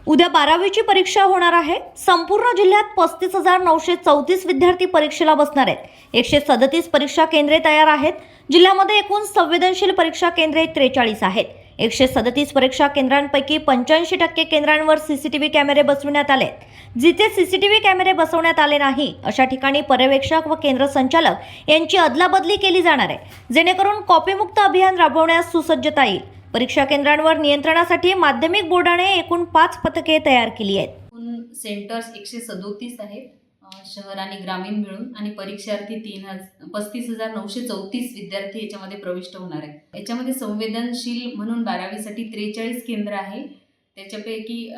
उद्या 12वीची परीक्षा होणार आहे। संपूर्ण जिल्ह्यात 35,934 विद्यार्थी परीक्षेला बसणार आहेत। 137 परीक्षा केंद्रे तयार आहेत। जिल्ह्यामध्ये एकूण संवेदनशील परीक्षा केंद्रे 43 आहेत। 137 परीक्षा केंद्रांपैकी 85% केंद्रांवर सीसीटीव्ही कॅमेरे बसवण्यात आले आहेत। जिथे सीसीटीव्ही कॅमेरे बसवण्यात आले नाही अशा ठिकाणी पर्यवेक्षक व केंद्र संचालक यांची अदलाबदली केली जाणार आहे, जेणेकरून कॉपीमुक्त अभियान राबवण्यास सुसज्जता येईल। परीक्षा केंद्रांवर नियंत्रणासाठी माध्यमिक बोर्डाने एकूण 5 पथके तयार केली आहेत। एकूण सेंटर्स 137 आहेत, शहर आणि ग्रामीण मिळून, आणि परीक्षार्थी 35,934 विद्यार्थी याच्यामध्ये प्रविष्ट होणार आहेत। याच्यामध्ये संवेदनशील म्हणून 12वीसाठी 43 केंद्र आहे। त्याच्यापैकी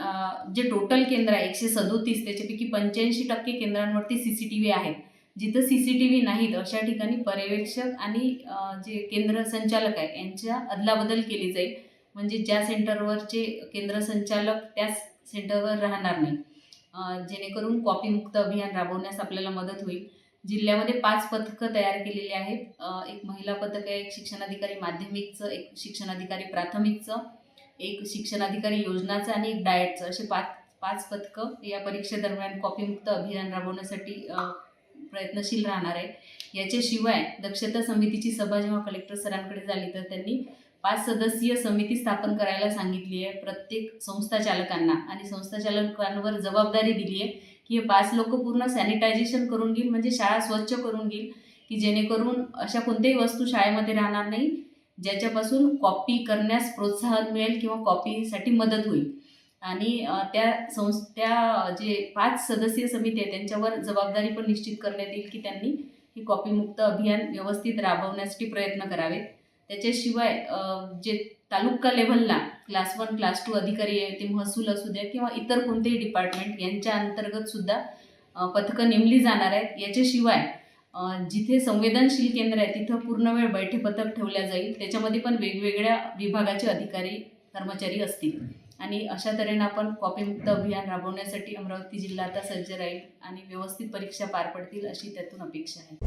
जे टोटल केंद्र आहे 137, त्याच्यापैकी 85% केंद्रांवरती सीसीटीव्ही आहेत। जिथं सीसीटीव्ही नाहीत अशा ठिकाणी पर्यवेक्षक आणि जे केंद्र संचालक आहे यांच्या अदलाबदल केली जाईल। म्हणजे ज्या सेंटरवरचे केंद्र संचालक त्याच सेंटरवर राहणार नाही, जेणेकरून कॉपीमुक्त अभियान राबवण्यास आपल्याला मदत होईल। जिल्ह्यामध्ये 5 पथकं तयार केलेली आहेत। एक महिला पथक आहे, एक शिक्षणाधिकारी माध्यमिकचं, एक शिक्षणाधिकारी प्राथमिकचं, एक शिक्षणाधिकारी योजनाचं आणि एक डाएटचं, असे 5 पथकं या परीक्षेदरम्यान कॉपीमुक्त अभियान राबवण्यासाठी प्रयत्नशील राहणार आहे। याच्याशिवाय दक्षता समितीची सभा जेव्हा कलेक्टर सरांकडे झाली तर त्यांनी 5 सदस्यीय समिती स्थापन करायला सांगितली आहे प्रत्येक संस्था चालकांना, आणि संस्था चालकांवर जबाबदारी दिली आहे की हे 5 लोक पूर्ण सॅनिटायझेशन करून घेईल, म्हणजे शाळा स्वच्छ करून घेईल, की जेणेकरून अशा कोणत्याही वस्तू शाळेमध्ये राहणार नाही ज्याच्यापासून कॉपी करण्यास प्रोत्साहन मिळेल किंवा कॉपीसाठी मदत होईल। आणि त्या जे 5 सदस्यीय समिती आहे त्यांच्यावर जबाबदारी पण निश्चित करण्यात येईल की त्यांनी हे कॉपीमुक्त अभियान व्यवस्थित राबवण्यासाठी प्रयत्न करावेत। त्याच्याशिवाय जे तालुका लेव्हलला क्लास 1 क्लास 2 अधिकारी आहे, ते महसूल असू द्या किंवा इतर कोणतेही डिपार्टमेंट यांच्या अंतर्गत सुद्धा पथकं नेमली जाणार आहेत। याच्याशिवाय जिथे संवेदनशील केंद्र आहे तिथं पूर्णवेळ बैठे पथक ठेवल्या जाईल। त्याच्यामध्ये पण वेगवेगळ्या विभागाचे अधिकारी कर्मचारी असतील, आणि अशा तऱ्हेने आपण कॉपीमुक्त अभियान राबवण्यासाठी अमरावती जिल्हा आता सज्ज राहील आणि व्यवस्थित परीक्षा पार पडतील अशी त्यातून अपेक्षा आहे।